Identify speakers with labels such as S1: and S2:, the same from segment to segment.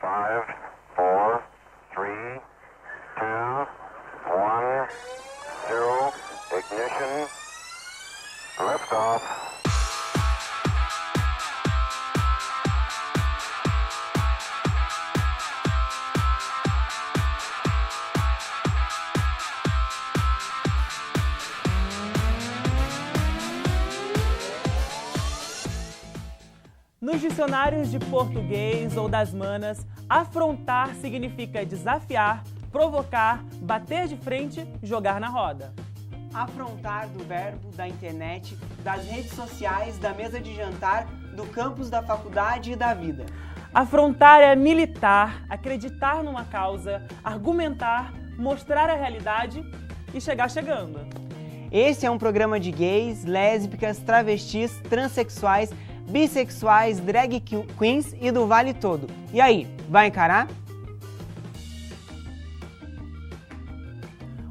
S1: 5, 4, 3, 2, 1, 0, ignition, liftoff.
S2: Nos dicionários de português ou das manas, afrontar significa desafiar, provocar, bater de frente, jogar na roda.
S3: Afrontar do verbo, da internet, das redes sociais, da mesa de jantar, do campus da faculdade e da vida.
S2: Afrontar é militar, acreditar numa causa, argumentar, mostrar a realidade e chegar chegando.
S3: Esse é um programa de gays, lésbicas, travestis, transexuais, bissexuais, drag queens e do vale todo. E aí, vai encarar?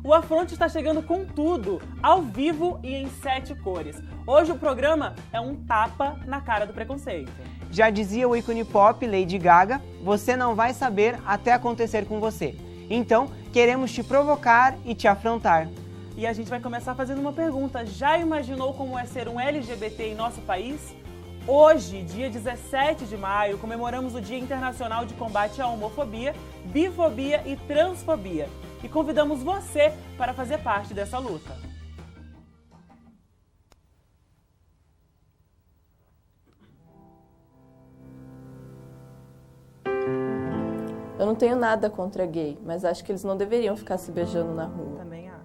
S2: O Afronte está chegando com tudo, ao vivo e em 7 cores. Hoje o programa é um tapa na cara do preconceito.
S3: Já dizia o ícone pop Lady Gaga, você não vai saber até acontecer com você. Então, queremos te provocar e te afrontar.
S2: E a gente vai começar fazendo uma pergunta. Já imaginou como é ser um LGBT em nosso país? Hoje, dia 17 de maio, comemoramos o Dia Internacional de Combate à Homofobia, Bifobia e Transfobia. E convidamos você para fazer parte dessa luta.
S4: Eu não tenho nada contra gay, mas acho que eles não deveriam ficar se beijando na rua.
S2: Também acho.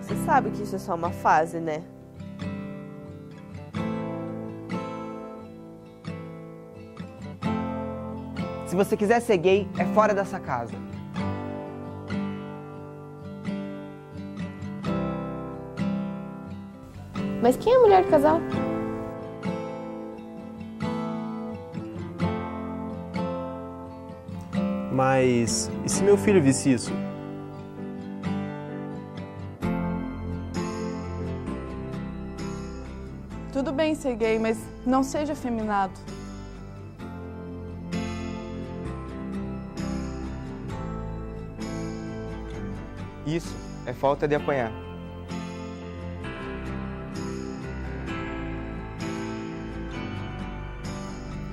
S5: Você sabe que isso é só uma fase, né?
S3: Se você quiser ser gay, é fora dessa casa.
S4: Mas quem é mulher de casal?
S6: Mas e se meu filho visse isso?
S7: Tudo bem ser gay, mas não seja afeminado.
S8: Isso é falta de apanhar.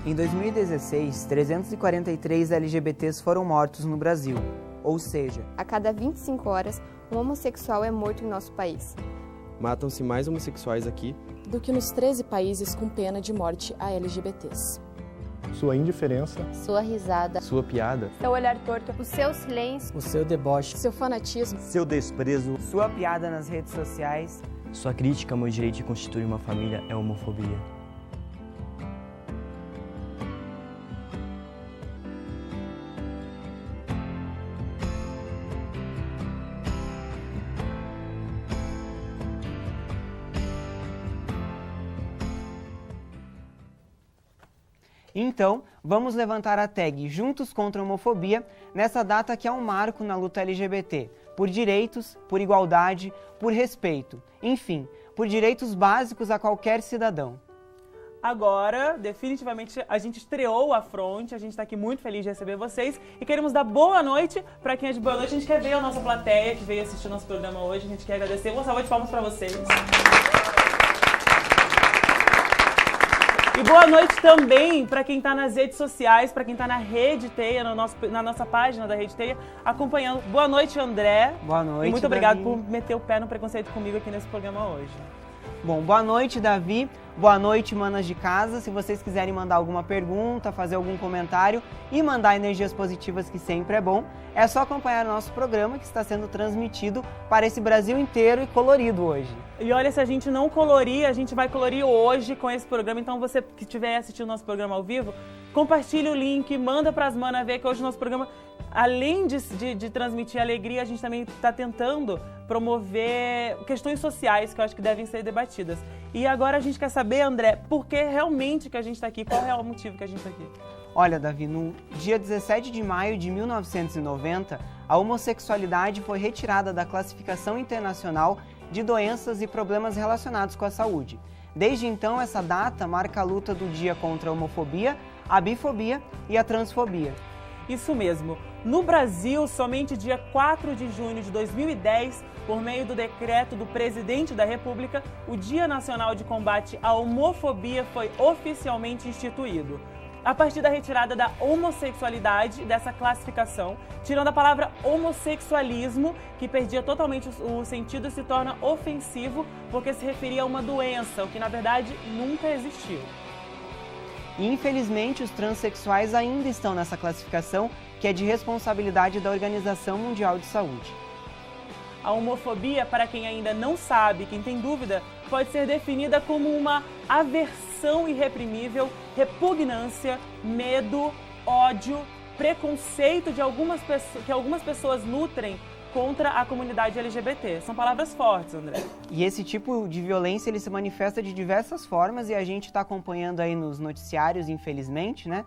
S3: Em 2016, 343 LGBTs foram mortos no Brasil. Ou seja,
S9: a cada 25 horas, um homossexual é morto em nosso país.
S6: Matam-se mais homossexuais aqui
S10: do que nos 13 países com pena de morte a LGBTs.
S11: Sua indiferença,
S9: sua risada,
S6: sua piada,
S9: seu olhar torto, o seu silêncio,
S12: o seu deboche,
S10: seu fanatismo,
S8: seu desprezo,
S3: sua piada nas redes sociais,
S13: sua crítica ao meu direito de constituir uma família é homofobia.
S3: Então, vamos levantar a tag Juntos contra a Homofobia nessa data que é um marco na luta LGBT, por direitos, por igualdade, por respeito, enfim, por direitos básicos a qualquer cidadão.
S2: Agora, definitivamente, a gente estreou a Afronte, a gente está aqui muito feliz de receber vocês e queremos dar boa noite para quem é de boa noite. A gente quer ver a nossa plateia que veio assistir o nosso programa hoje, a gente quer agradecer. Uma salva de palmas para vocês. E boa noite também para quem está nas redes sociais, para quem está na Rede Teia, na nossa página da Rede Teia, acompanhando. Boa noite, André.
S3: Boa noite,
S2: e muito obrigado
S3: Davi,
S2: por meter o pé no preconceito comigo aqui nesse programa hoje.
S3: Bom, boa noite, Davi. Boa noite, manas de casa. Se vocês quiserem mandar alguma pergunta, fazer algum comentário e mandar energias positivas, que sempre é bom, é só acompanhar o nosso programa que está sendo transmitido para esse Brasil inteiro e colorido hoje.
S2: E olha, se a gente não colorir, a gente vai colorir hoje com esse programa. Então você que estiver assistindo o nosso programa ao vivo, compartilhe o link, manda para as manas ver que hoje o nosso programa, além de transmitir alegria, a gente também está tentando promover questões sociais que eu acho que devem ser debatidas. E agora a gente quer saber, André, por que realmente que a gente está aqui? Qual é o motivo que a gente está aqui?
S3: Olha, Davi, no dia 17 de maio de 1990, a homossexualidade foi retirada da classificação internacional de doenças e problemas relacionados com a saúde. Desde então, essa data marca a luta do dia contra a homofobia, a bifobia e a transfobia.
S2: Isso mesmo. No Brasil, somente dia 4 de junho de 2010, por meio do decreto do Presidente da República, o Dia Nacional de Combate à Homofobia foi oficialmente instituído. A partir da retirada da homossexualidade dessa classificação, tirando a palavra homossexualismo, que perdia totalmente o sentido e se torna ofensivo porque se referia a uma doença, o que na verdade nunca existiu.
S3: E infelizmente os transexuais ainda estão nessa classificação, que é de responsabilidade da Organização Mundial de Saúde.
S2: A homofobia, para quem ainda não sabe, quem tem dúvida, pode ser definida como uma aversão irreprimível, repugnância, medo, ódio, preconceito que algumas pessoas nutrem contra a comunidade LGBT. São palavras fortes, André.
S3: E esse tipo de violência ele se manifesta de diversas formas e a gente está acompanhando aí nos noticiários, infelizmente, né?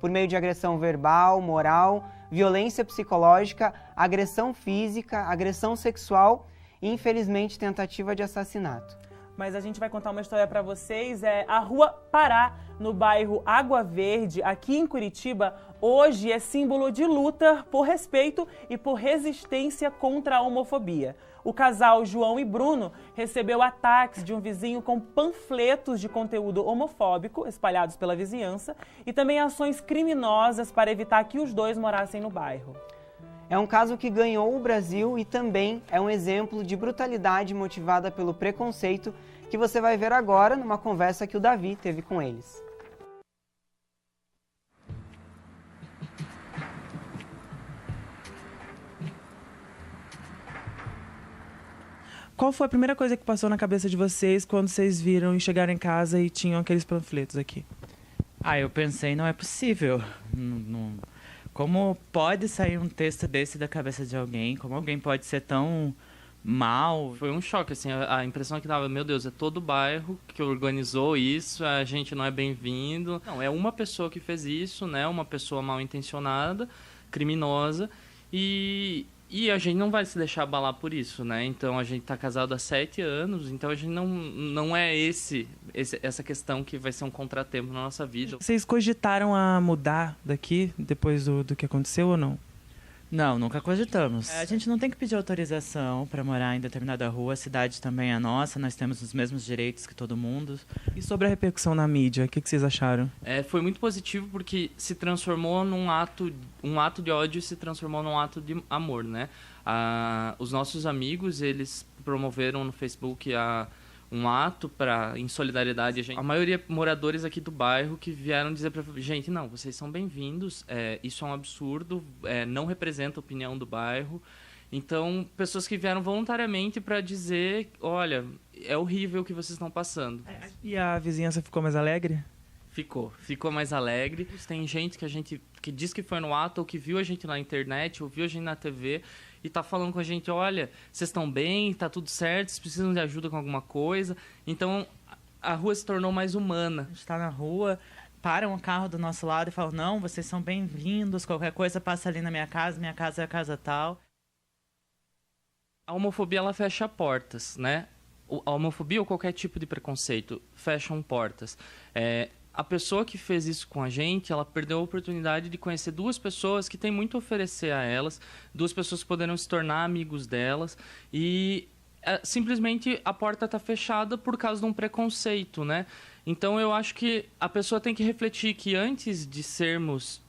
S3: Por meio de agressão verbal, moral, violência psicológica, agressão física, agressão sexual e, infelizmente, tentativa de assassinato.
S2: Mas a gente vai contar uma história para vocês. A Rua Pará, no bairro Água Verde, aqui em Curitiba, hoje é símbolo de luta por respeito e por resistência contra a homofobia. O casal João e Bruno recebeu ataques de um vizinho com panfletos de conteúdo homofóbico espalhados pela vizinhança e também ações criminosas para evitar que os dois morassem no bairro.
S3: É um caso que ganhou o Brasil e também é um exemplo de brutalidade motivada pelo preconceito que você vai ver agora numa conversa que o Davi teve com eles.
S2: Qual foi a primeira coisa que passou na cabeça de vocês quando vocês viram e chegaram em casa e tinham aqueles panfletos aqui?
S12: Eu pensei, não é possível. Como pode sair um texto desse da cabeça de alguém? Como alguém pode ser tão mal? Foi um choque, assim, a impressão que dava, meu Deus, é todo o bairro que organizou isso, a gente não é bem-vindo. Não, é uma pessoa que fez isso, né? Uma pessoa mal intencionada, criminosa, e a gente não vai se deixar abalar por isso, né? Então, a gente tá casado há 7 anos, então a gente não é essa questão que vai ser um contratempo na nossa vida.
S2: Vocês cogitaram a mudar daqui depois do que aconteceu ou não?
S12: Não, nunca cogitamos. A gente não tem que pedir autorização para morar em determinada rua, a cidade também é nossa, nós temos os mesmos direitos que todo mundo.
S2: E sobre a repercussão na mídia, o que vocês acharam?
S12: Foi muito positivo porque se transformou num ato de ódio, se transformou num ato de amor, né? Os nossos amigos, eles promoveram no Facebook um ato em solidariedade. A maioria moradores aqui do bairro que vieram dizer pra gente, não, vocês são bem-vindos, isso é um absurdo, não representa a opinião do bairro. Então, pessoas que vieram voluntariamente para dizer, olha, é horrível o que vocês estão passando.
S2: E a vizinhança ficou mais alegre?
S12: Ficou mais alegre. Tem gente que diz que foi no ato, ou que viu a gente na internet, ou viu a gente na TV, e tá falando com a gente, olha, vocês estão bem, tá tudo certo, vocês precisam de ajuda com alguma coisa. Então, a rua se tornou mais humana.
S14: A gente tá na rua, param o carro do nosso lado e falam, não, vocês são bem-vindos, qualquer coisa passa ali na minha casa é a casa tal.
S12: A homofobia, ela fecha portas, né? A homofobia ou qualquer tipo de preconceito fecham portas. A pessoa que fez isso com a gente, ela perdeu a oportunidade de conhecer 2 pessoas que têm muito a oferecer a elas, 2 pessoas que poderão se tornar amigos delas, e simplesmente a porta está fechada por causa de um preconceito, né? Então eu acho que a pessoa tem que refletir que antes de sermos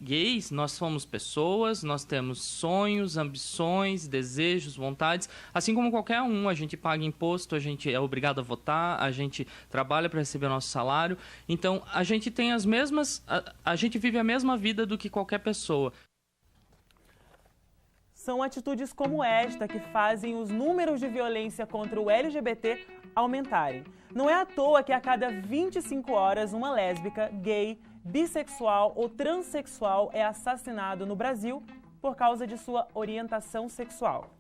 S12: gays, nós somos pessoas, nós temos sonhos, ambições, desejos, vontades, assim como qualquer um. A gente paga imposto, a gente é obrigado a votar, a gente trabalha para receber o nosso salário. Então, a gente tem as mesmas... A gente vive a mesma vida do que qualquer pessoa.
S2: São atitudes como esta que fazem os números de violência contra o LGBT aumentarem. Não é à toa que a cada 25 horas uma lésbica, gay, bissexual ou transexual é assassinado no Brasil por causa de sua orientação sexual.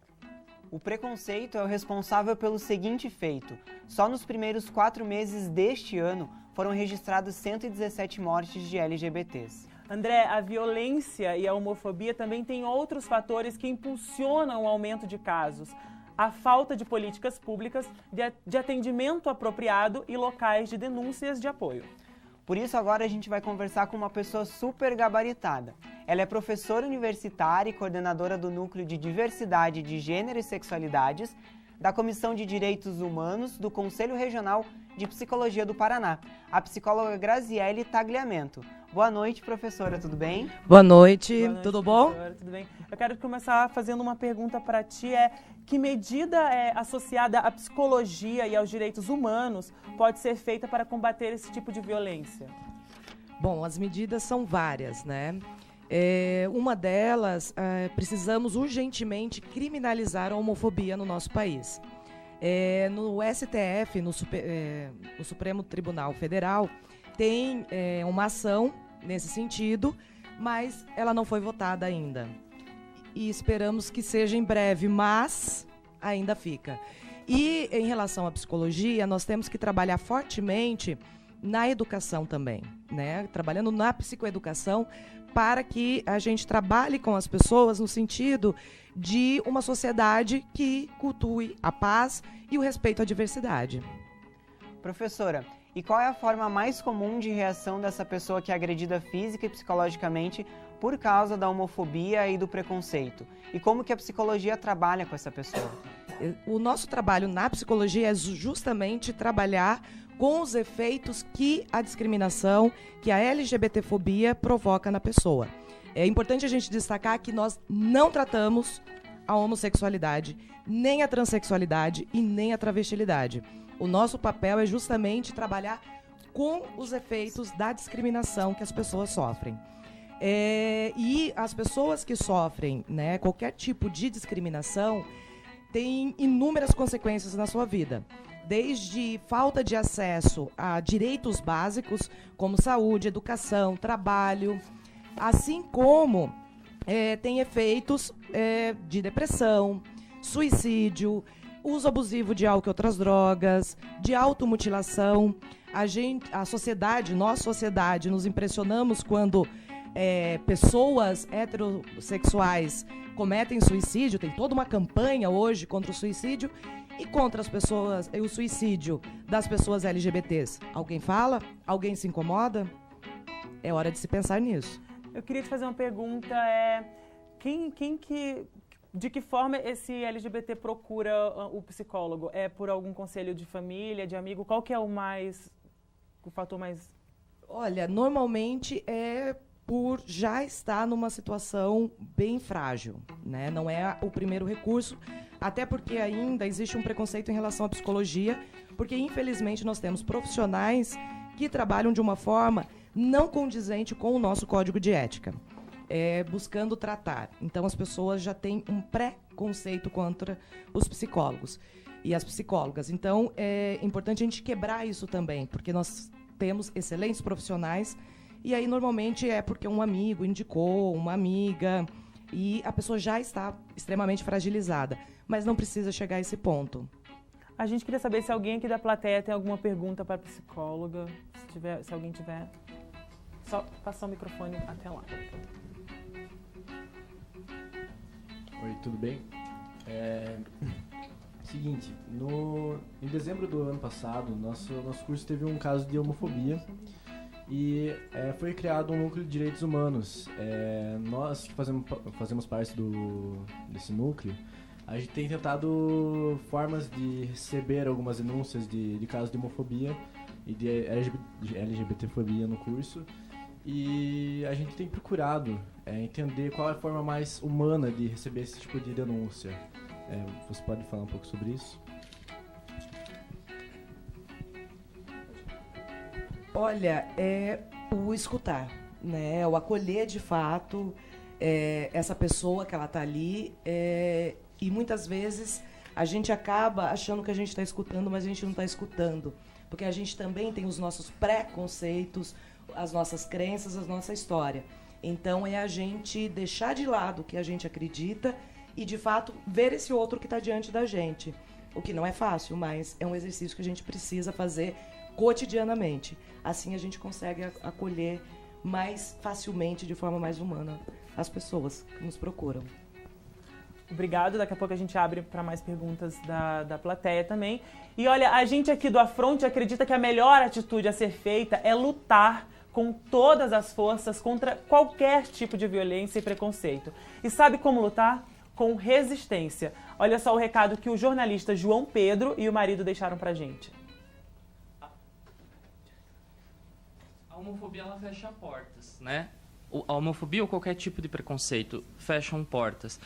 S3: O preconceito é o responsável pelo seguinte feito. Só nos primeiros 4 meses deste ano foram registrados 117 mortes de LGBTs.
S2: André, a violência e a homofobia também têm outros fatores que impulsionam o aumento de casos. a falta de políticas públicas de atendimento apropriado e locais de denúncias de apoio.
S3: Por isso, agora a gente vai conversar com uma pessoa super gabaritada. Ela é professora universitária e coordenadora do Núcleo de Diversidade de Gênero e Sexualidades da Comissão de Direitos Humanos do Conselho Regional de Psicologia do Paraná, a psicóloga Graziele Tagliamento. Boa noite, professora, tudo bem?
S15: Boa noite, tudo bom?
S2: Tudo bem. Eu quero começar fazendo uma pergunta para ti, que medida associada à psicologia e aos direitos humanos pode ser feita para combater esse tipo de violência?
S15: Bom, as medidas são várias, né? Uma delas, precisamos urgentemente criminalizar a homofobia no nosso país. No STF, no Supremo Tribunal Federal, tem uma ação nesse sentido, mas ela não foi votada ainda. E esperamos que seja em breve, mas ainda fica. E em relação à psicologia, nós temos que trabalhar fortemente na educação também, né? Trabalhando na psicoeducação para que a gente trabalhe com as pessoas no sentido de uma sociedade que cultue a paz e o respeito à diversidade.
S3: Professora, e qual é a forma mais comum de reação dessa pessoa que é agredida física e psicologicamente por causa da homofobia e do preconceito? E como que a psicologia trabalha com essa pessoa?
S15: O nosso trabalho na psicologia é justamente trabalhar com os efeitos que a discriminação, que a LGBTfobia provoca na pessoa. É importante a gente destacar que nós não tratamos a homossexualidade, nem a transexualidade e nem a travestilidade. O nosso papel é justamente trabalhar com os efeitos da discriminação que as pessoas sofrem. E as pessoas que sofrem, né, qualquer tipo de discriminação tem inúmeras consequências na sua vida. Desde falta de acesso a direitos básicos, como saúde, educação, trabalho, assim como tem efeitos de depressão, suicídio, uso abusivo de álcool e outras drogas, de automutilação. A sociedade, nós sociedade, nos impressionamos quando pessoas heterossexuais cometem suicídio. Tem toda uma campanha hoje contra o suicídio e contra as pessoas, o suicídio das pessoas LGBTs. Alguém fala? Alguém se incomoda? É hora de se pensar nisso.
S2: Eu queria te fazer uma pergunta, de que forma esse LGBT procura o psicólogo? É por algum conselho de família, de amigo? Qual que é o fator mais...
S15: Olha, normalmente é por já estar numa situação bem frágil, né? Não é o primeiro recurso, até porque ainda existe um preconceito em relação à psicologia, porque infelizmente nós temos profissionais que trabalham de uma forma não condizente com o nosso código de ética, buscando tratar. Então as pessoas já têm um preconceito contra os psicólogos e as psicólogas. Então é importante a gente quebrar isso também, porque nós temos excelentes profissionais. E aí, normalmente, é porque um amigo indicou, uma amiga, e a pessoa já está extremamente fragilizada. Mas não precisa chegar a esse ponto.
S2: A gente queria saber se alguém aqui da plateia tem alguma pergunta para a psicóloga. Se alguém tiver, só passar o microfone até lá.
S6: Oi, tudo bem? Seguinte, em dezembro do ano passado, nosso curso teve um caso de homofobia. E foi criado um núcleo de direitos humanos. Nós que fazemos parte desse núcleo, a gente tem tentado formas de receber algumas denúncias de casos de homofobia e de LGBTfobia no curso. E a gente tem procurado entender qual é a forma mais humana de receber esse tipo de denúncia. Você pode falar um pouco sobre isso?
S15: Olha, é o escutar, né? O acolher de fato essa pessoa que ela está ali. E muitas vezes a gente acaba achando que a gente está escutando, mas a gente não está escutando. Porque a gente também tem os nossos preconceitos, as nossas crenças, a nossa história. Então é a gente deixar de lado o que a gente acredita e, de fato, ver esse outro que está diante da gente. O que não é fácil, mas é um exercício que a gente precisa fazer cotidianamente. Assim a gente consegue acolher mais facilmente, de forma mais humana, as pessoas que nos procuram.
S2: Obrigado, daqui a pouco a gente abre para mais perguntas da plateia também. E olha, a gente aqui do Afronte acredita que a melhor atitude a ser feita é lutar com todas as forças contra qualquer tipo de violência e preconceito. E sabe como lutar? Com resistência. Olha só o recado que o jornalista João Pedro e o marido deixaram pra gente.
S12: A homofobia, ela fecha portas, né? A homofobia ou qualquer tipo de preconceito fecham portas.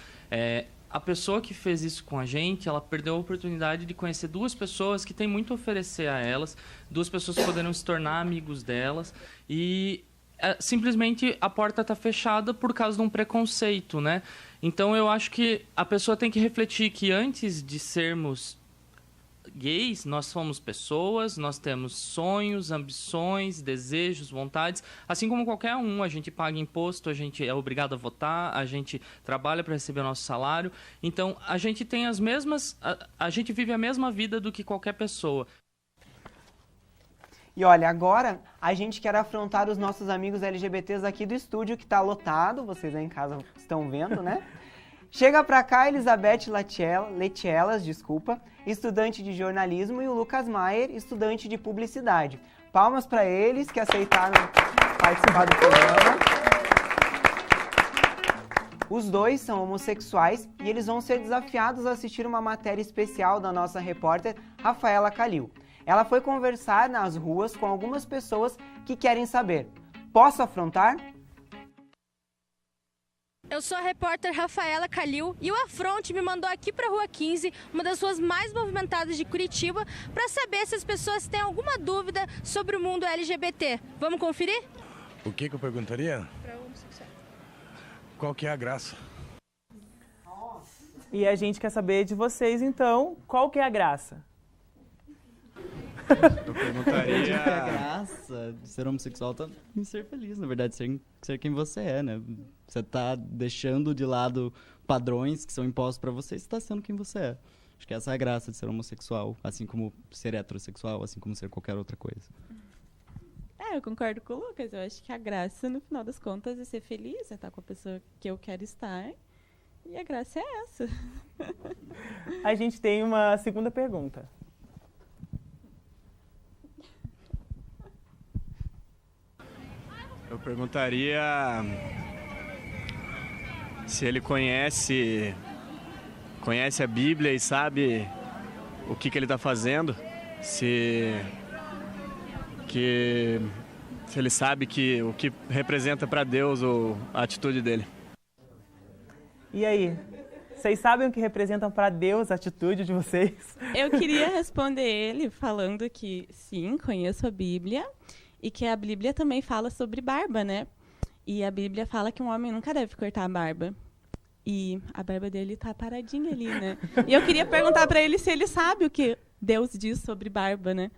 S12: A pessoa que fez isso com a gente, ela perdeu a oportunidade de conhecer duas pessoas que têm muito a oferecer a elas, duas pessoas que poderiam se tornar amigos delas, e simplesmente a porta está fechada por causa de um preconceito, né? Então eu acho que a pessoa tem que refletir que antes de sermos gays, nós somos pessoas, nós temos sonhos, ambições, desejos, vontades, assim como qualquer um. A gente paga imposto, a gente é obrigado a votar, a gente trabalha para receber o nosso salário. Então, a gente tem as mesmas... A gente vive a mesma vida do que qualquer pessoa.
S3: E olha, agora a gente quer afrontar os nossos amigos LGBTs aqui do estúdio, que está lotado, vocês aí em casa estão vendo, né? Chega pra cá Elizabeth Letielas, estudante de jornalismo, e o Lucas Maier, estudante de publicidade. Palmas para eles que aceitaram participar do programa. Os dois são homossexuais e eles vão ser desafiados a assistir uma matéria especial da nossa repórter Rafaela Calil. Ela foi conversar nas ruas com algumas pessoas que querem saber: posso afrontar?
S16: Eu sou a repórter Rafaela Calil e o Afronte me mandou aqui para a Rua 15, uma das ruas mais movimentadas de Curitiba, para saber se as pessoas têm alguma dúvida sobre o mundo LGBT. Vamos conferir?
S17: O que eu perguntaria?
S16: Para homossexual.
S17: Qual que é a graça?
S2: E a gente quer saber de vocês, então, qual que é a graça?
S17: Eu perguntaria...
S18: A graça de ser homossexual tá em ser feliz, na verdade, ser quem você é, né? Você tá deixando de lado padrões que são impostos pra você e você tá sendo quem você é. Acho que essa é a graça de ser homossexual, assim como ser heterossexual, assim como ser qualquer outra coisa.
S19: Eu concordo com o Lucas. Eu acho que a graça, no final das contas, é ser feliz, é estar com a pessoa que eu quero estar. E a graça é essa.
S2: A gente tem uma segunda pergunta.
S17: Eu perguntaria se ele conhece a Bíblia e sabe o que ele está fazendo, se ele sabe o que representa para Deus a atitude dele.
S2: E aí, vocês sabem o que representam para Deus a atitude de vocês?
S19: Eu queria responder ele falando que sim, conheço a Bíblia. E que a Bíblia também fala sobre barba, né? E a Bíblia fala que um homem nunca deve cortar a barba. E a barba dele tá paradinha ali, né? E eu queria perguntar para ele se ele sabe o que Deus diz sobre barba, né?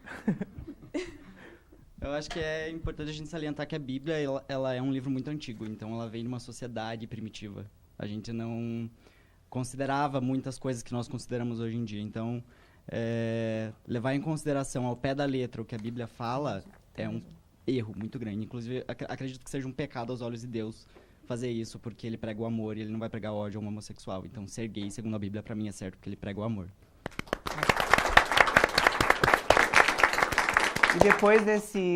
S18: Eu acho que é importante a gente salientar que a Bíblia ela é um livro muito antigo, então ela vem de uma sociedade primitiva. A gente não considerava muitas coisas que nós consideramos hoje em dia. Então, levar em consideração ao pé da letra o que a Bíblia fala é um erro muito grande. Inclusive, acredito que seja um pecado aos olhos de Deus fazer isso, porque ele prega o amor e ele não vai pregar o ódio a um homossexual. Então, ser gay, segundo a Bíblia, pra mim é certo, porque ele prega o amor.
S3: E depois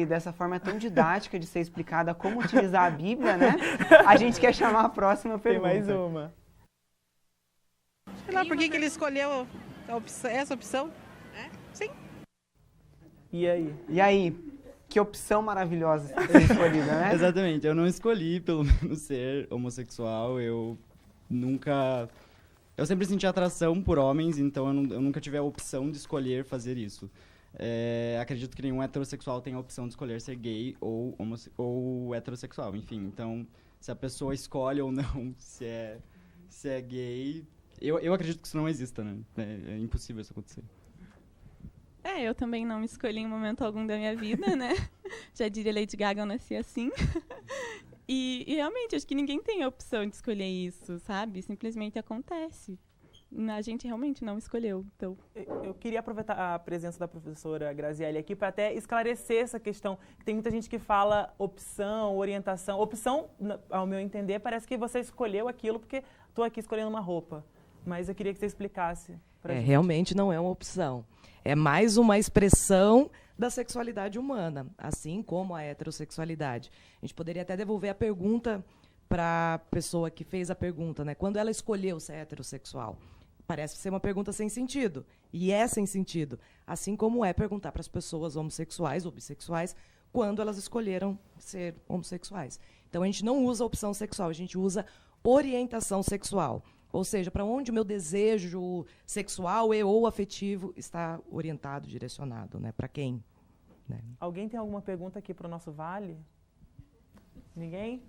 S3: dessa forma tão didática de ser explicada como utilizar a Bíblia, né? A gente quer chamar a próxima pergunta.
S2: Tem mais uma.
S20: Sei lá por que ele escolheu essa opção. Sim.
S2: E aí?
S3: E aí? Que opção maravilhosa ser escolhida, né?
S18: Exatamente. Eu não escolhi, pelo menos, ser homossexual. Eu sempre senti atração por homens, então eu nunca tive a opção de escolher fazer isso. Acredito que nenhum heterossexual tem a opção de escolher ser gay ou heterossexual, enfim. Então, se a pessoa escolhe ou não se é gay... Eu acredito que isso não exista, né? É impossível isso acontecer.
S19: Eu também não me escolhi em momento algum da minha vida, né? Já diria Lady Gaga, eu nasci assim. E realmente, acho que ninguém tem a opção de escolher isso, sabe? Simplesmente acontece. A gente realmente não escolheu, então...
S2: Eu queria aproveitar a presença da professora Graziele aqui para até esclarecer essa questão. Tem muita gente que fala opção, orientação. Opção, ao meu entender, parece que você escolheu aquilo porque estou aqui escolhendo uma roupa. Mas eu queria que você explicasse pra gente.
S15: Realmente não é uma opção. É mais uma expressão da sexualidade humana, assim como a heterossexualidade. A gente poderia até devolver a pergunta para a pessoa que fez a pergunta, né? Quando ela escolheu ser heterossexual. Parece ser uma pergunta sem sentido. E é sem sentido. Assim como é perguntar para as pessoas homossexuais ou bissexuais quando elas escolheram ser homossexuais. Então, a gente não usa opção sexual, a gente usa orientação sexual. Ou seja, para onde o meu desejo sexual e ou afetivo está orientado, direcionado, né? Para quem? Né?
S2: Alguém tem alguma pergunta aqui para o nosso Vale? Ninguém?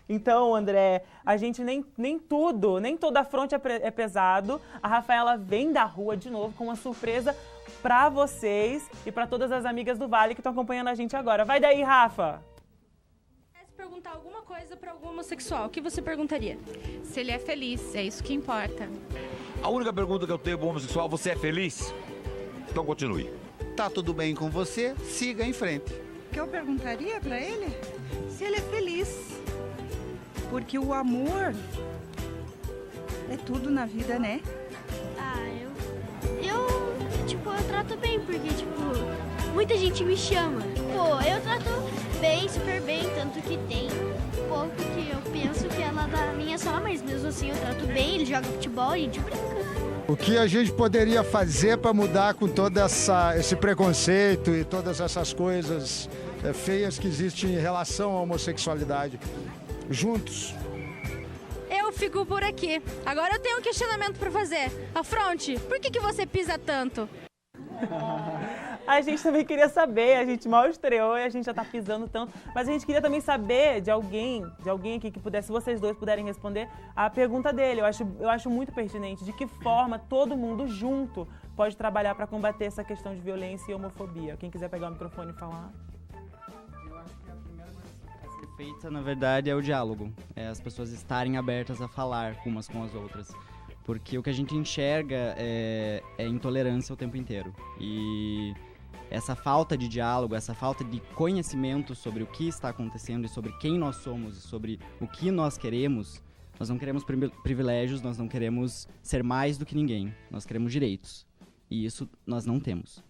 S2: Então, André, a gente nem toda a fronte é pesado. A Rafaela vem da rua de novo com uma surpresa para vocês e para todas as amigas do Vale que estão acompanhando a gente agora. Vai daí, Rafa!
S16: Se perguntar alguma coisa para algum homossexual, o que você perguntaria?
S21: Se ele é feliz, é isso que importa.
S22: A única pergunta que eu tenho para o homossexual, você é feliz? Então continue.
S23: Tá tudo bem com você? Siga em frente.
S24: O que eu perguntaria para ele? Se ele é feliz. Porque o amor é tudo na vida, né?
S25: Eu trato bem, porque, muita gente me chama. Eu trato bem, super bem, tanto que tem um pouco que eu penso que ela dá minha só, mas mesmo assim eu trato bem, ele joga futebol, a gente brinca.
S26: O que a gente poderia fazer para mudar com todo esse preconceito e todas essas coisas feias que existem em relação à homossexualidade? Juntos.
S16: Eu fico por aqui. Agora eu tenho um questionamento para fazer. Afronte, por que você pisa tanto?
S2: A gente também queria saber, a gente mal estreou e a gente já tá pisando tanto, mas a gente queria também saber de alguém aqui que pudesse, se vocês dois puderem responder a pergunta dele. Eu acho muito pertinente, de que forma todo mundo junto pode trabalhar para combater essa questão de violência e homofobia. Quem quiser pegar o microfone e falar.
S18: Eu acho que a primeira coisa a ser feita, na verdade, é o diálogo. É as pessoas estarem abertas a falar umas com as outras. Porque o que a gente enxerga é intolerância o tempo inteiro. E essa falta de diálogo, essa falta de conhecimento sobre o que está acontecendo e sobre quem nós somos e sobre o que nós queremos, nós não queremos privilégios, nós não queremos ser mais do que ninguém, nós queremos direitos. E isso nós não temos.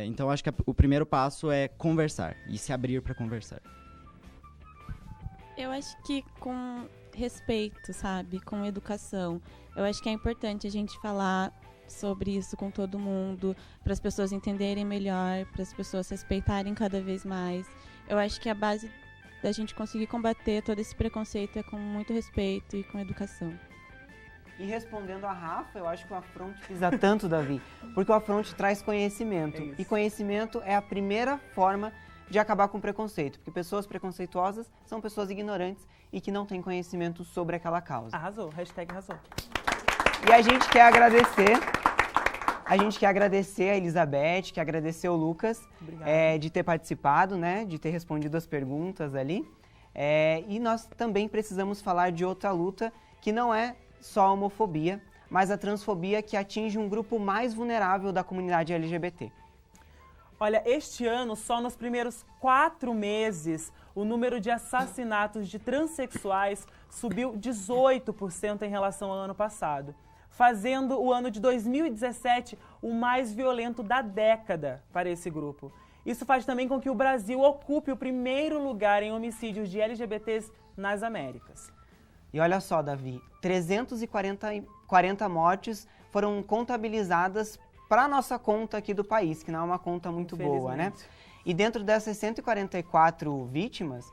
S18: Então, acho que o primeiro passo é conversar e se abrir para conversar.
S19: Eu acho que com respeito, sabe? Com educação. Eu acho que é importante a gente falar sobre isso com todo mundo, para as pessoas entenderem melhor, para as pessoas respeitarem cada vez mais. Eu acho que a base da gente conseguir combater todo esse preconceito é com muito respeito e com educação.
S3: E respondendo a Rafa, eu acho que o Afronte pisa tanto, Davi, porque o Afronte traz conhecimento. E conhecimento é a primeira forma de acabar com o preconceito, porque pessoas preconceituosas são pessoas ignorantes e que não têm conhecimento sobre aquela causa.
S2: Arrasou, hashtag arrasou.
S3: E a gente quer agradecer a Elizabeth, quer agradecer o Lucas de ter participado, né, de ter respondido as perguntas ali. E nós também precisamos falar de outra luta que não é só a homofobia, mas a transfobia, que atinge um grupo mais vulnerável da comunidade LGBT.
S2: Olha, este ano, só nos primeiros 4 meses, o número de assassinatos de transexuais subiu 18% em relação ao ano passado, fazendo o ano de 2017 o mais violento da década para esse grupo. Isso faz também com que o Brasil ocupe o primeiro lugar em homicídios de LGBTs nas Américas.
S3: E olha só, Davi, 340 mortes foram contabilizadas para a nossa conta aqui do país, que não é uma conta muito boa, né? E dentro dessas 144 vítimas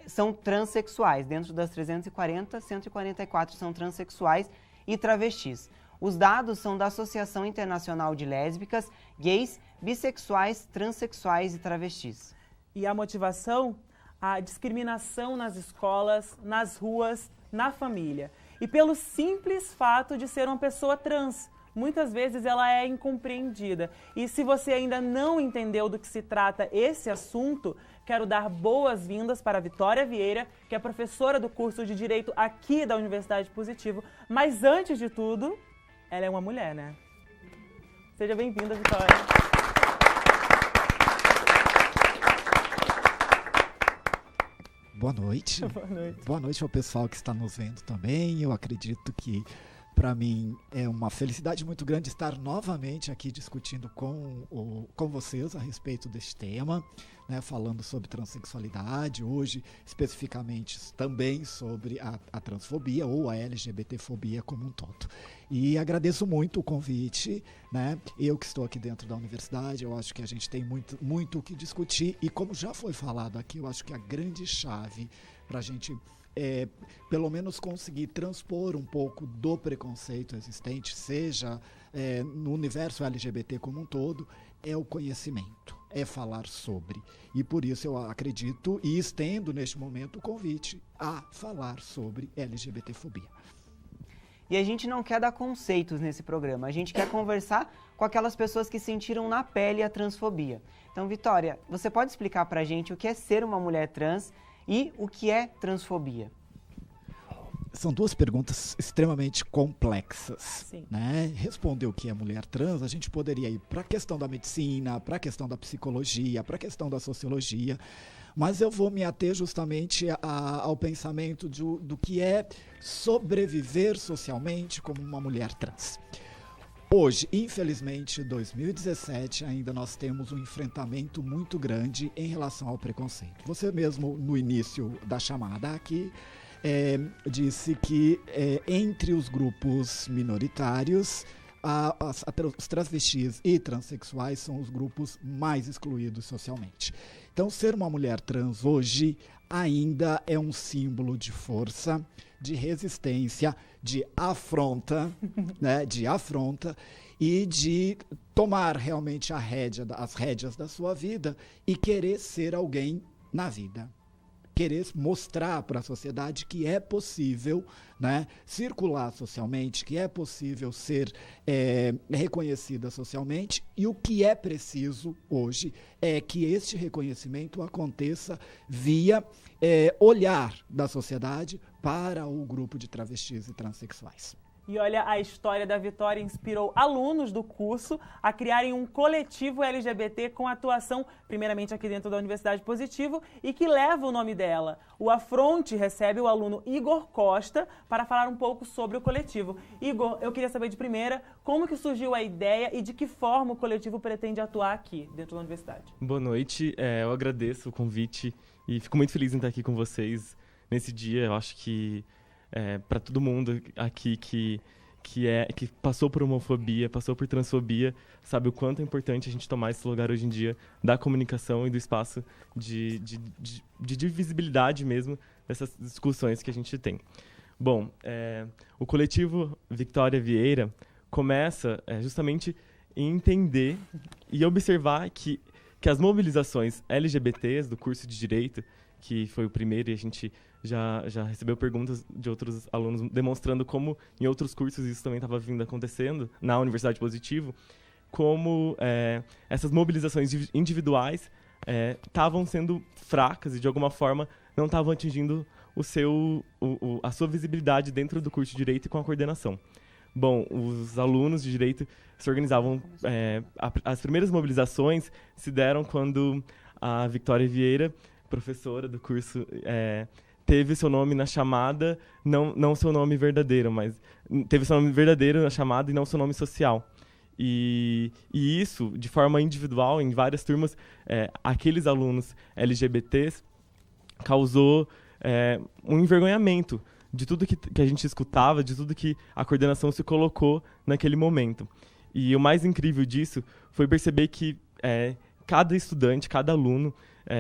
S3: são transexuais. Dentro das 340, 144 são transexuais e travestis. Os dados são da Associação Internacional de Lésbicas, Gays, Bissexuais, Transsexuais e Travestis.
S2: E a motivação? A discriminação nas escolas, nas ruas, na família. E pelo simples fato de ser uma pessoa trans. Muitas vezes ela é incompreendida. E se você ainda não entendeu do que se trata esse assunto, quero dar boas-vindas para a Vitória Vieira, que é professora do curso de Direito aqui da Universidade Positivo. Mas antes de tudo, ela é uma mulher, né? Seja bem-vinda, Vitória.
S1: Boa noite.
S2: Boa noite.
S1: Boa noite ao pessoal que está nos vendo também. Eu acredito que, para mim, é uma felicidade muito grande estar novamente aqui discutindo com vocês a respeito deste tema, né, falando sobre transexualidade, hoje especificamente também sobre a transfobia ou a LGBTfobia como um todo. E agradeço muito o convite, né? Eu que estou aqui dentro da universidade, eu acho que a gente tem muito o que discutir e, como já foi falado aqui, eu acho que a grande chave para a gente pelo menos conseguir transpor um pouco do preconceito existente, seja no universo LGBT como um todo, é o conhecimento, é falar sobre. E por isso eu acredito e estendo neste momento o convite a falar sobre LGBTfobia.
S3: E a gente não quer dar conceitos nesse programa, a gente quer conversar com aquelas pessoas que sentiram na pele a transfobia. Então, Vitória, você pode explicar pra gente o que é ser uma mulher trans e o que é transfobia?
S1: São duas perguntas extremamente complexas, né? Responder o que é mulher trans, a gente poderia ir para a questão da medicina, para a questão da psicologia, para a questão da sociologia, mas eu vou me ater justamente ao pensamento do que é sobreviver socialmente como uma mulher trans. Hoje, infelizmente, em 2017, ainda nós temos um enfrentamento muito grande em relação ao preconceito. Você mesmo, no início da chamada aqui, disse que entre os grupos minoritários, os travestis e transexuais são os grupos mais excluídos socialmente. Então, ser uma mulher trans hoje ainda é um símbolo de força, de resistência, de afronta, né, e de tomar realmente as rédeas da sua vida e querer ser alguém na vida. Querer mostrar para a sociedade que é possível, né, circular socialmente, que é possível ser reconhecida socialmente, e o que é preciso hoje é que este reconhecimento aconteça via olhar da sociedade para o grupo de travestis e transexuais.
S2: E olha, a história da Vitória inspirou alunos do curso a criarem um coletivo LGBT com atuação, primeiramente aqui dentro da Universidade Positivo, e que leva o nome dela. O Afronte recebe o aluno Igor Costa para falar um pouco sobre o coletivo. Igor, eu queria saber de primeira como que surgiu a ideia e de que forma o coletivo pretende atuar aqui dentro da universidade.
S4: Boa noite, eu agradeço o convite e fico muito feliz em estar aqui com vocês nesse dia. Eu acho que para todo mundo aqui que passou por homofobia, passou por transfobia, sabe o quanto é importante a gente tomar esse lugar hoje em dia da comunicação e do espaço de visibilidade mesmo dessas discussões que a gente tem. Bom, o coletivo Vitória Vieira começa justamente em entender e observar que as mobilizações LGBTs do curso de Direito, que foi o primeiro, e a gente já recebeu perguntas de outros alunos demonstrando como em outros cursos isso também estava vindo acontecendo na Universidade Positivo, como essas mobilizações individuais estavam sendo fracas e de alguma forma não estavam atingindo a sua visibilidade dentro do curso de Direito e com a coordenação. Bom, os alunos de Direito se organizavam, as primeiras mobilizações se deram quando a Vitória Vieira, professora do curso, teve seu nome na chamada, não seu nome verdadeiro, mas teve seu nome verdadeiro na chamada e não seu nome social. E isso, de forma individual, em várias turmas, aqueles alunos LGBTs causou um envergonhamento de tudo que a gente escutava, de tudo que a coordenação se colocou naquele momento. E o mais incrível disso foi perceber que cada estudante, cada aluno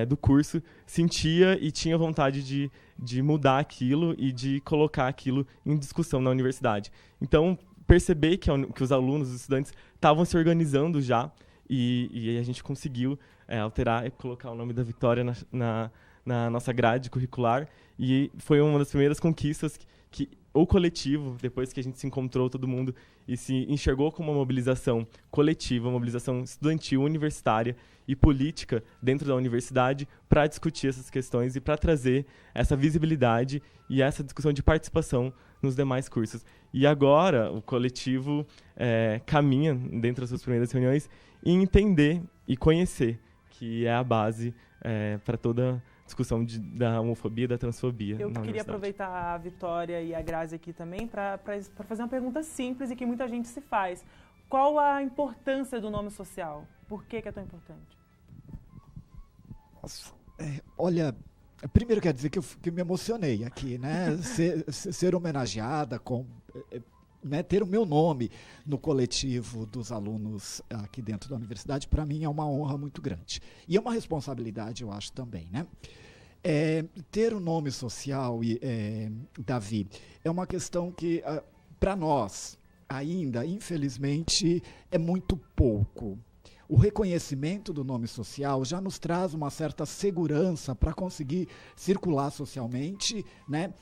S4: do curso sentia e tinha vontade de mudar aquilo e de colocar aquilo em discussão na universidade. Então, perceber que os alunos, os estudantes, estavam se organizando já e a gente conseguiu alterar e colocar o nome da Vitória na nossa grade curricular, e foi uma das primeiras conquistas que o coletivo, depois que a gente se encontrou todo mundo e se enxergou como uma mobilização coletiva, uma mobilização estudantil, universitária e política dentro da universidade para discutir essas questões e para trazer essa visibilidade e essa discussão de participação nos demais cursos. E agora o coletivo caminha dentro das suas primeiras reuniões em entender e conhecer, que é a base para toda discussão da homofobia e da transfobia.
S2: Eu queria aproveitar a Vitória e a Grazi aqui também para fazer uma pergunta simples e que muita gente se faz. Qual a importância do nome social? Por que é tão importante?
S1: Nossa, olha, primeiro quer dizer que eu me emocionei aqui, né? ser homenageada com... Né, ter o meu nome no coletivo dos alunos aqui dentro da universidade, para mim é uma honra muito grande. E é uma responsabilidade, eu acho, também. Né? Ter o nome social, Davi, é uma questão que, para nós, ainda, infelizmente, é muito pouco. O reconhecimento do nome social já nos traz uma certa segurança para conseguir circular socialmente, né?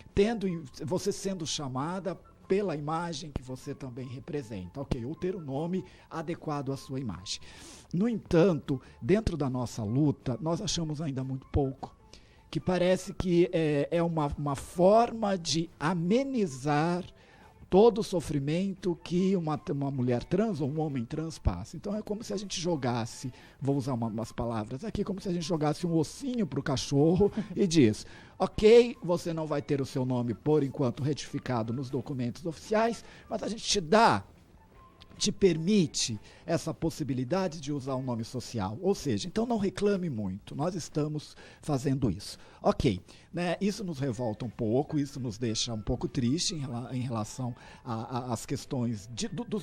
S1: Você sendo chamada pela imagem que você também representa, ok? Ou ter um nome adequado à sua imagem. No entanto, dentro da nossa luta, nós achamos ainda muito pouco, que parece que é uma forma de amenizar todo o sofrimento que uma mulher trans ou um homem trans passa. Então é como se a gente jogasse, vou usar umas palavras aqui, como se a gente jogasse um ossinho para o cachorro e diz, ok, você não vai ter o seu nome por enquanto retificado nos documentos oficiais, mas a gente te permite essa possibilidade de usar um nome social. Ou seja, então não reclame muito, nós estamos fazendo isso. Ok, né, isso nos revolta um pouco, isso nos deixa um pouco triste em relação às questões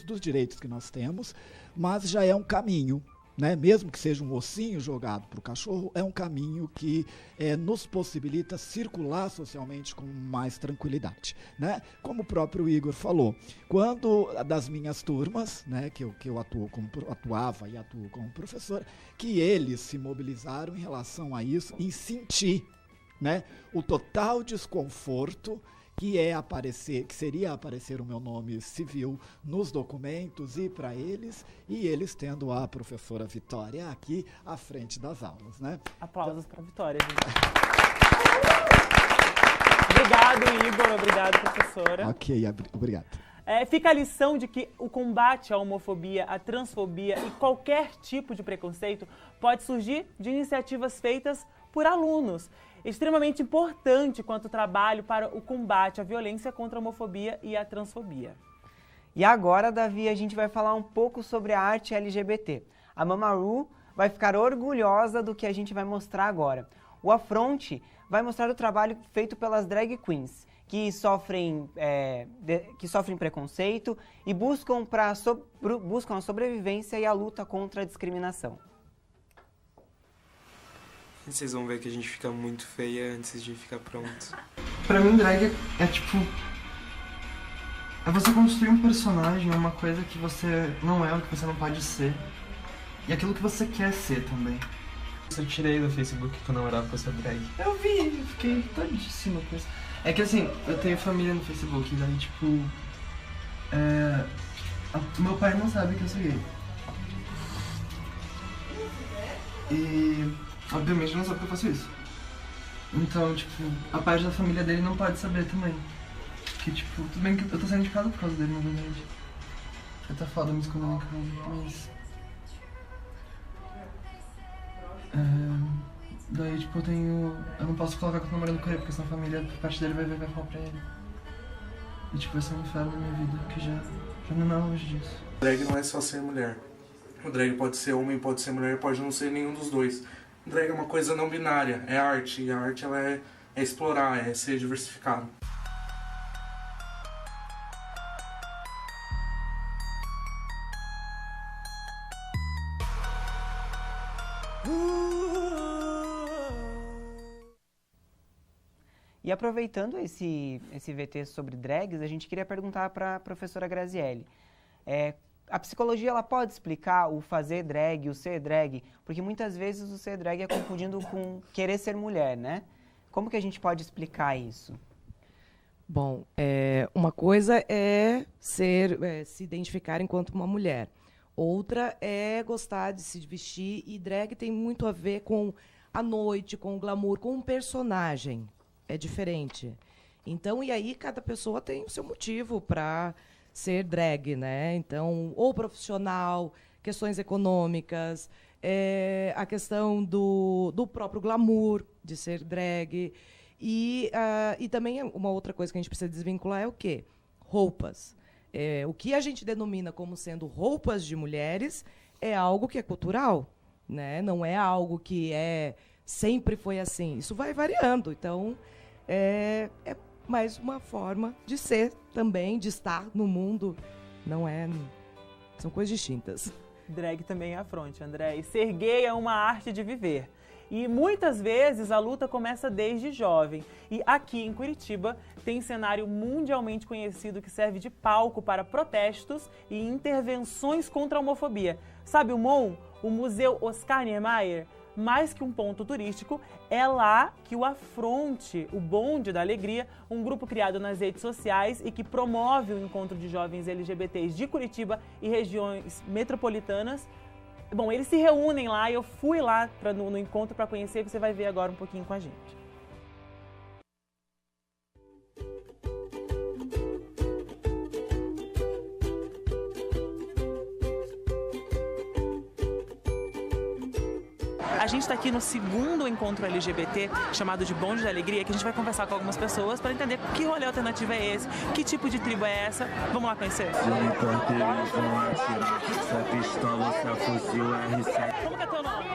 S1: dos direitos que nós temos, mas já é um caminho. Né? Mesmo que seja um ossinho jogado para o cachorro, é um caminho que nos possibilita circular socialmente com mais tranquilidade. Né? Como o próprio Igor falou, quando das minhas turmas, né, que eu atuava e atuo como professor, que eles se mobilizaram em relação a isso, em sentir, né, o total desconforto que seria aparecer o meu nome civil nos documentos e para eles, e eles tendo a professora Vitória aqui à frente das aulas, né?
S2: Aplausos para a Vitória, gente. Obrigado, Igor. Obrigado, professora.
S1: Ok, obrigado.
S2: Fica a lição de que o combate à homofobia, à transfobia e qualquer tipo de preconceito pode surgir de iniciativas feitas por alunos. Extremamente importante quanto trabalho para o combate à violência contra a homofobia e a transfobia.
S3: E agora, Davi, a gente vai falar um pouco sobre a arte LGBT. A Mamaru vai ficar orgulhosa do que a gente vai mostrar agora. O Afronte vai mostrar o trabalho feito pelas drag queens, que sofrem preconceito e buscam a sobrevivência e a luta contra a discriminação.
S5: Vocês vão ver que a gente fica muito feia antes de ficar pronto.
S7: Pra mim, drag é tipo... É você construir um personagem, uma coisa que você não é, o que você não pode ser. E aquilo que você quer ser também.
S5: Eu tirei do Facebook que eu namorava com essa drag.
S7: Eu vi, fiquei irritadíssimo com isso. É que assim, eu tenho família no Facebook, daí tipo... meu pai não sabe que eu sou gay. E... obviamente não sabe que eu faço isso. Então, tipo, a parte da família dele não pode saber também. Que, tipo, tudo bem que eu tô saindo de casa por causa dele, na verdade. Porque tá foda me escondendo em casa, mas... daí, tipo, eu não posso colocar que eu tô namorando com ele, porque senão a família, por parte dele, vai ver e vai falar pra ele. E, tipo, vai ser um inferno na minha vida, que já não é longe disso.
S5: Drag não é só ser mulher. O drag pode ser homem, pode ser mulher, pode não ser nenhum dos dois. Drag é uma coisa não binária, é arte, e a arte ela é explorar, é ser diversificado.
S3: E aproveitando esse VT sobre drags, a gente queria perguntar para a professora Graziele. A psicologia ela pode explicar o fazer drag, o ser drag? Porque muitas vezes o ser drag é confundido com querer ser mulher, né? Como que a gente pode explicar isso?
S15: Bom, uma coisa é se identificar enquanto uma mulher. Outra é gostar de se vestir, e drag tem muito a ver com a noite, com o glamour, com um personagem. É diferente. Então, e aí cada pessoa tem o seu motivo para ser drag, né? Então, ou profissional, questões econômicas, a questão do próprio glamour, de ser drag. E também uma outra coisa que a gente precisa desvincular é o quê? Roupas. O que a gente denomina como sendo roupas de mulheres é algo que é cultural, né? Não é algo que sempre foi assim. Isso vai variando. Então, é mais uma forma de ser também, de estar no mundo. Não é... São coisas distintas.
S2: Drag também é afronte, André. E ser gay é uma arte de viver. E muitas vezes a luta começa desde jovem. E aqui em Curitiba tem cenário mundialmente conhecido que serve de palco para protestos e intervenções contra a homofobia. Sabe o MON? O Museu Oscar Niemeyer? Mais que um ponto turístico, é lá que o Afronte, o Bonde da Alegria, um grupo criado nas redes sociais e que promove o encontro de jovens LGBTs de Curitiba e regiões metropolitanas. Bom, eles se reúnem lá e eu fui lá no encontro para conhecer, você vai ver agora um pouquinho com a gente. A gente está aqui no segundo encontro LGBT, chamado de Bonde da Alegria, que a gente vai conversar com algumas pessoas para entender que rolê alternativo é esse, que tipo de tribo é essa. Vamos lá conhecer? Como que é teu nome?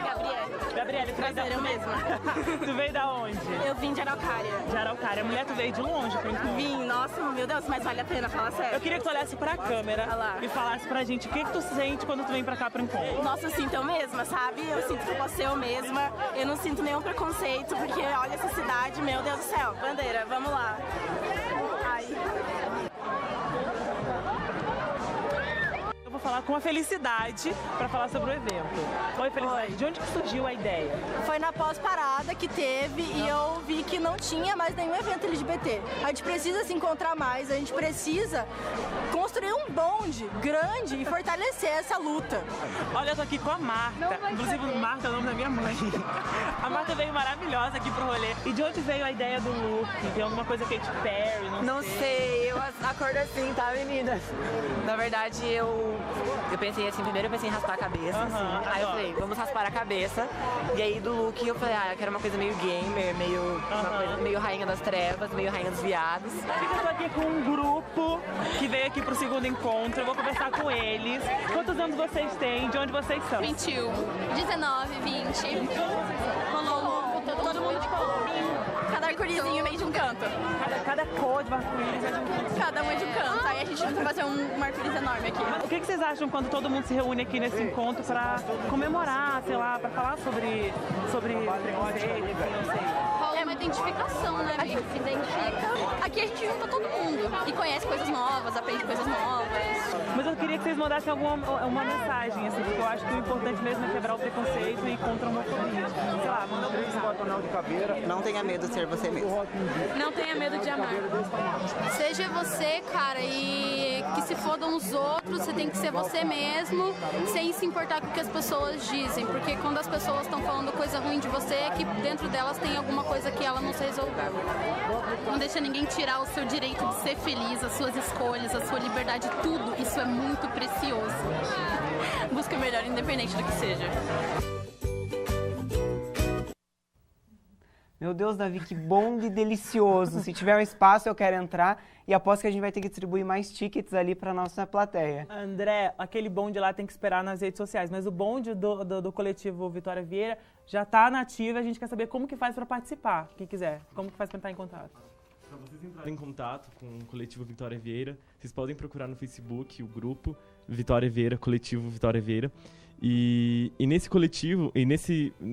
S2: Gabriele, prazer, eu mesma. Tu veio da onde?
S8: Eu vim de Araucária.
S2: De Araucária. Mulher, tu veio de longe pro encontro?
S8: Vim, nossa, meu Deus, mas vale a pena, fala sério.
S2: Eu queria que tu olhasse pra câmera e falasse pra gente o que tu sente quando tu vem pra cá pro encontro.
S8: Nossa, eu sinto eu mesma, sabe? Eu sinto que eu posso ser eu mesma. Eu não sinto nenhum preconceito, porque olha essa cidade, meu Deus do céu. Bandeira, vamos lá. Ai.
S2: Vou falar com a Felicidade para falar sobre o evento. Oi, Felicidade. Oi. De onde que surgiu a ideia?
S8: Foi na pós-parada que teve e eu vi que não tinha mais nenhum evento LGBT. A gente precisa se encontrar mais, a gente precisa construir um bonde grande e fortalecer essa luta.
S2: Olha, eu tô aqui com a Marta. Inclusive, Marta é o nome da minha mãe. A Marta veio maravilhosa aqui pro rolê. E de onde veio a ideia do look? Tem alguma coisa Katy Perry?
S9: Não sei. Eu acordo assim, tá, meninas? Na verdade, eu pensei assim, primeiro eu pensei em raspar a cabeça, assim. Aí eu falei, vamos raspar a cabeça. E aí do look eu falei, eu quero uma coisa meio gamer, uma coisa meio rainha das trevas, meio rainha dos viados.
S2: Eu tô aqui com um grupo que veio aqui pro segundo encontro, eu vou conversar com eles. Quantos anos vocês têm? De onde vocês são?
S25: 21, 19, 20.
S8: Rolou todo mundo de cor. Cada arco-írisinho meio de um canto.
S2: Cada cor de arco-íris é de um canto.
S8: Cada um é de um canto. Aí a gente vai fazer um arco-íris enorme aqui.
S2: O que vocês acham quando todo mundo se reúne aqui nesse encontro para comemorar, sei lá, para falar sobre preconceito, não sei?
S25: Rola uma identificação, né? A gente se identifica. Aqui a gente junta todo mundo e conhece coisas novas, aprende coisas novas.
S2: Mas eu queria que vocês mandassem uma mensagem, assim, porque eu acho que o importante mesmo é quebrar o preconceito e contra a homofobia. Sei lá,
S10: não tenha medo de ser você mesmo.
S25: Não tenha medo de amar. Seja você, cara, e que se fodam os outros, você tem que ser você mesmo, sem se importar com o que as pessoas dizem, porque quando as pessoas estão falando coisa ruim de você, é que dentro delas tem alguma coisa que ela não se resolveu. Não deixa ninguém tirar o seu direito de ser feliz, as suas escolhas, a sua liberdade, tudo. Isso é muito precioso. Busca o melhor, independente do que seja.
S3: Meu Deus, Davi, que bonde delicioso. Se tiver um espaço, eu quero entrar. E aposto que a gente vai ter que distribuir mais tickets ali para nossa plateia.
S2: André, aquele bonde lá tem que esperar nas redes sociais. Mas o bonde do coletivo Vitória Vieira já está nativo. A gente quer saber como que faz para participar, quem quiser. Como que faz para entrar em contato?
S4: Para vocês entrarem em contato com o coletivo Vitória Vieira, vocês podem procurar no Facebook o grupo Vitória Vieira, coletivo Vitória Vieira. E nesse coletivo,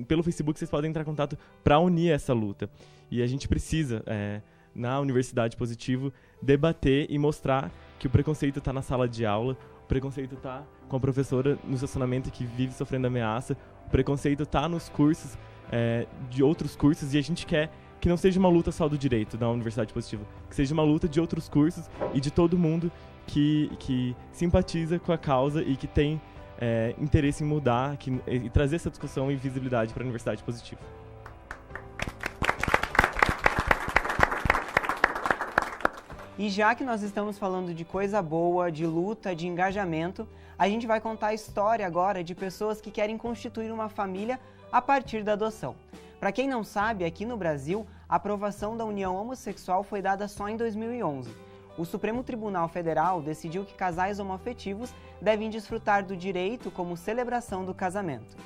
S4: pelo Facebook, vocês podem entrar em contato para unir essa luta. E a gente precisa, na Universidade Positivo, debater e mostrar que o preconceito está na sala de aula, o preconceito está com a professora no estacionamento que vive sofrendo ameaça, o preconceito está nos cursos, de outros cursos, e a gente quer que não seja uma luta só do direito da Universidade Positiva, que seja uma luta de outros cursos e de todo mundo que simpatiza com a causa e que tem interesse em mudar e trazer essa discussão e visibilidade para a Universidade Positiva.
S3: E já que nós estamos falando de coisa boa, de luta, de engajamento, A gente vai contar a história agora de pessoas que querem constituir uma família a partir da adoção. Para quem não sabe, aqui no Brasil, a aprovação da união homossexual foi dada só em 2011. O Supremo Tribunal Federal decidiu que casais homoafetivos devem desfrutar do direito como celebração do casamento.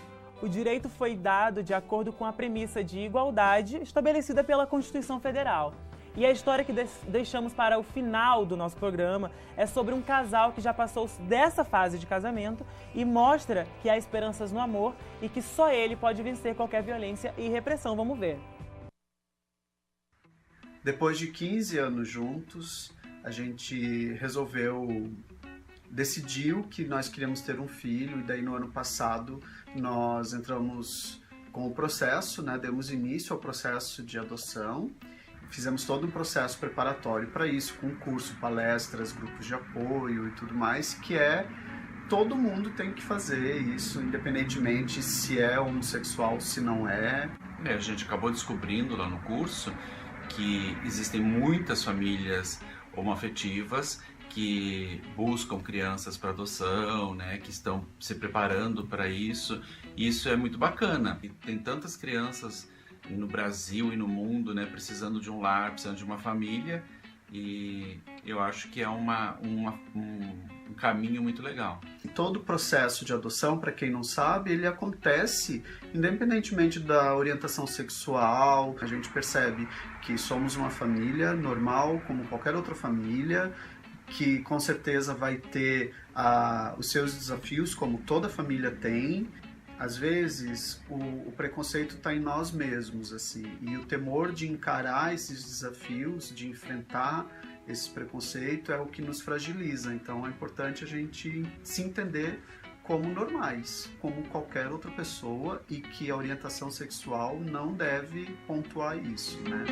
S2: O direito foi dado de acordo com a premissa de igualdade estabelecida pela Constituição Federal. E a história que deixamos para o final do nosso programa é sobre um casal que já passou dessa fase de casamento e mostra que há esperanças no amor e que só ele pode vencer qualquer violência e repressão. Vamos ver.
S6: Depois de 15 anos juntos, a gente decidiu que nós queríamos ter um filho, e daí no ano passado nós entramos com o processo, né, demos início ao processo de adoção. Fizemos todo um processo preparatório para isso, com curso, palestras, grupos de apoio e tudo mais, que todo mundo tem que fazer isso, independentemente se é homossexual, se não é.
S11: A gente acabou descobrindo lá no curso que existem muitas famílias homoafetivas que buscam crianças para adoção, né, que estão se preparando para isso. E isso é muito bacana. E tem tantas crianças no Brasil e no mundo, né, precisando de um lar, precisando de uma família, e eu acho que é um caminho muito legal.
S6: Todo o processo de adoção, para quem não sabe, ele acontece independentemente da orientação sexual. A gente percebe que somos uma família normal, como qualquer outra família, que com certeza vai ter os seus desafios, como toda família tem. Às vezes, o preconceito está em nós mesmos, assim, e o temor de encarar esses desafios, de enfrentar esse preconceito é o que nos fragiliza. Então, é importante a gente se entender como normais, como qualquer outra pessoa, e que a orientação sexual não deve pontuar isso, né?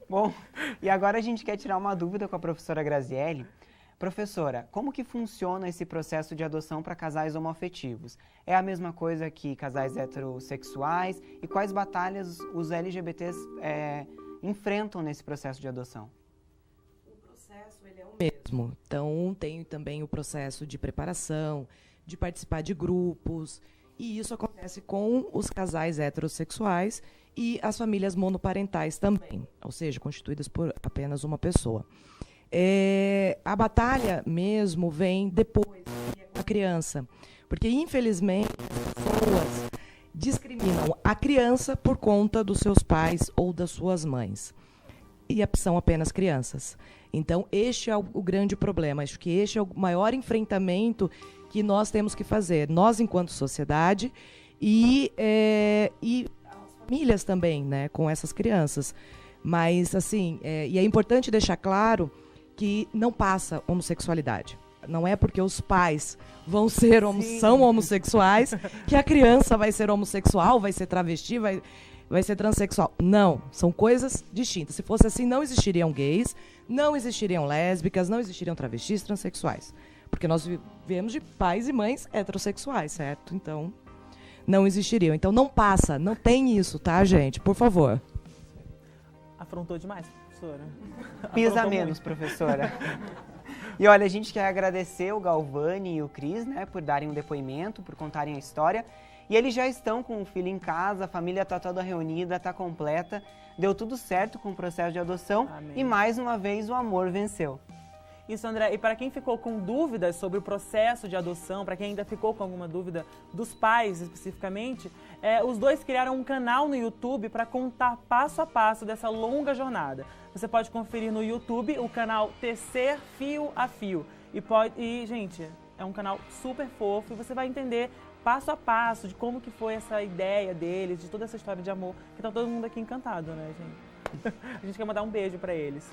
S3: Bom, e agora a gente quer tirar uma dúvida com a professora Graziele. Professora, como que funciona esse processo de adoção para casais homoafetivos? É a mesma coisa que casais heterossexuais? E quais batalhas os LGBTs enfrentam nesse processo de adoção?
S15: O processo ele é o mesmo. Então, tem também o processo de preparação, de participar de grupos. E isso acontece com os casais heterossexuais e as famílias monoparentais também, ou seja, constituídas por apenas uma pessoa. A batalha mesmo vem depois da criança, porque infelizmente as pessoas discriminam a criança por conta dos seus pais ou das suas mães, e são apenas crianças. Então este é o grande problema, acho que este é o maior enfrentamento que nós temos que fazer, nós enquanto sociedade e as famílias também, né, com essas crianças. Mas assim, e é importante deixar claro que não passa homossexualidade. Não é porque os pais são homossexuais que a criança vai ser homossexual, vai ser travesti, vai ser transexual. Não, são coisas distintas. Se fosse assim, não existiriam gays, não existiriam lésbicas, não existiriam travestis, transexuais. Porque nós viemos de pais e mães heterossexuais, certo? Então, não existiriam. Então, não passa, não tem isso, tá, gente? Por favor.
S2: Afrontou demais, professora.
S3: Pisa menos, professora. E olha, a gente quer agradecer o Galvani e o Cris, né, por darem um depoimento, por contarem a história. E eles já estão com o filho em casa, a família está toda reunida, está completa. Deu tudo certo com o processo de adoção. Amém. E mais uma vez o amor venceu.
S2: Isso, André. E para quem ficou com dúvidas sobre o processo de adoção, para quem ainda ficou com alguma dúvida dos pais especificamente, os dois criaram um canal no YouTube para contar passo a passo dessa longa jornada. Você pode conferir no YouTube o canal Tecer Fio a Fio. E, gente, é um canal super fofo e você vai entender passo a passo de como que foi essa ideia deles, de toda essa história de amor, que tá todo mundo aqui encantado, né, gente? A gente quer mandar um beijo para eles.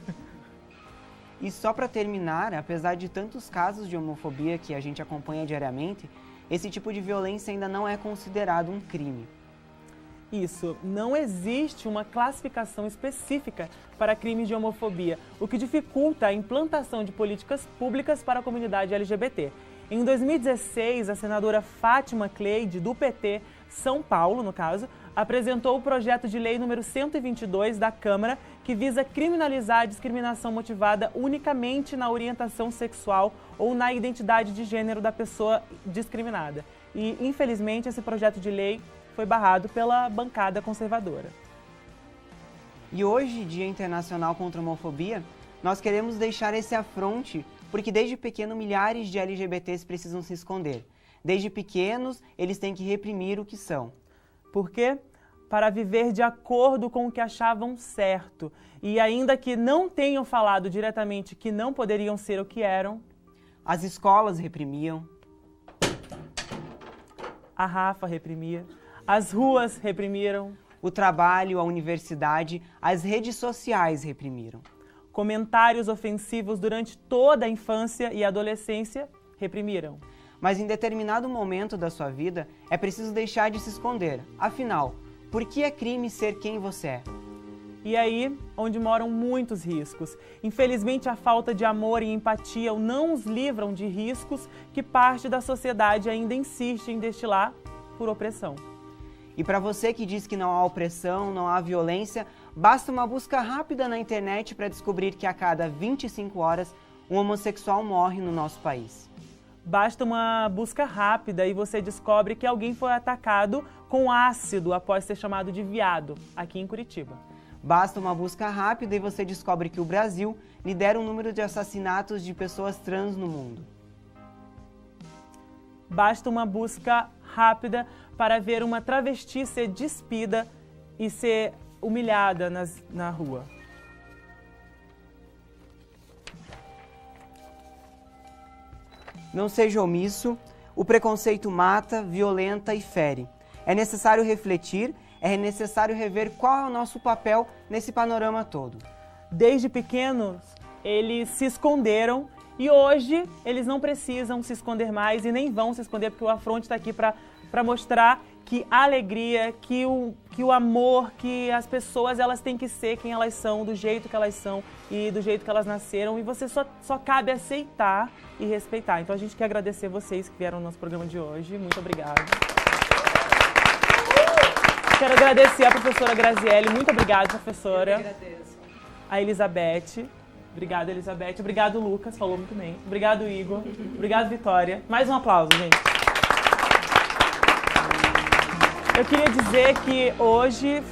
S3: E só para terminar, apesar de tantos casos de homofobia que a gente acompanha diariamente, esse tipo de violência ainda não é considerado um crime.
S2: Isso, não existe uma classificação específica para crimes de homofobia, o que dificulta a implantação de políticas públicas para a comunidade LGBT. Em 2016, a senadora Fátima Cleide, do PT, São Paulo, no caso, apresentou o projeto de lei número 122 da Câmara, que visa criminalizar a discriminação motivada unicamente na orientação sexual ou na identidade de gênero da pessoa discriminada. E, infelizmente, esse projeto de lei foi barrado pela bancada conservadora.
S3: E hoje, Dia Internacional contra a Homofobia, nós queremos deixar esse afronte, porque desde pequeno milhares de LGBTs precisam se esconder. Desde pequenos, eles têm que reprimir o que são.
S2: Por quê? Para viver de acordo com o que achavam certo. E ainda que não tenham falado diretamente que não poderiam ser o que eram,
S3: as escolas reprimiam,
S2: a Rafa reprimia, as ruas reprimiram,
S3: o trabalho, a universidade, as redes sociais reprimiram.
S2: Comentários ofensivos durante toda a infância e adolescência reprimiram.
S3: Mas em determinado momento da sua vida, é preciso deixar de se esconder. Afinal, por que é crime ser quem você é?
S2: E aí, onde moram muitos riscos. Infelizmente, a falta de amor e empatia não os livram de riscos que parte da sociedade ainda insiste em destilar por opressão.
S3: E para você que diz que não há opressão, não há violência, basta uma busca rápida na internet para descobrir que a cada 25 horas um homossexual morre no nosso país.
S2: Basta uma busca rápida e você descobre que alguém foi atacado com ácido após ser chamado de viado, aqui em Curitiba.
S3: Basta uma busca rápida e você descobre que o Brasil lidera o número de assassinatos de pessoas trans no mundo.
S2: Basta uma busca rápida para ver uma travesti ser despida e ser humilhada na rua.
S3: Não seja omisso, o preconceito mata, violenta e fere. É necessário refletir, é necessário rever qual é o nosso papel nesse panorama todo.
S2: Desde pequenos, eles se esconderam e hoje eles não precisam se esconder mais e nem vão se esconder, porque o Afronte está aqui para mostrar que a alegria, que o amor, que as pessoas elas têm que ser quem elas são, do jeito que elas são e do jeito que elas nasceram, e você só cabe aceitar e respeitar. Então a gente quer agradecer vocês que vieram no nosso programa de hoje. Muito obrigada. Quero agradecer a professora Graziele. Muito obrigada, professora.
S15: Eu que agradeço.
S2: A Elizabeth. Obrigada, Elizabeth. Obrigado, Lucas. Falou muito bem. Obrigado, Igor. Obrigado, Vitória. Mais um aplauso, gente. Eu queria dizer que hoje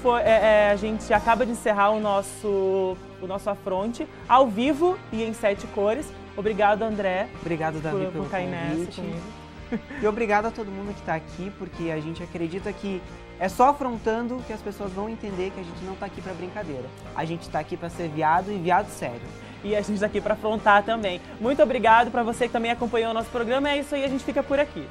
S2: a gente acaba de encerrar o nosso Afronte ao vivo e em 7 cores. Obrigado, André.
S3: Obrigado, Davi, pelo
S2: cair
S3: convite.
S2: nessa comigo.
S3: E obrigado a todo mundo que está aqui, porque a gente acredita que é só afrontando que as pessoas vão entender que a gente não está aqui para brincadeira. A gente está aqui para ser viado e viado sério.
S2: E a gente está aqui para afrontar também. Muito obrigado para você que também acompanhou o nosso programa. É isso aí, a gente fica por aqui.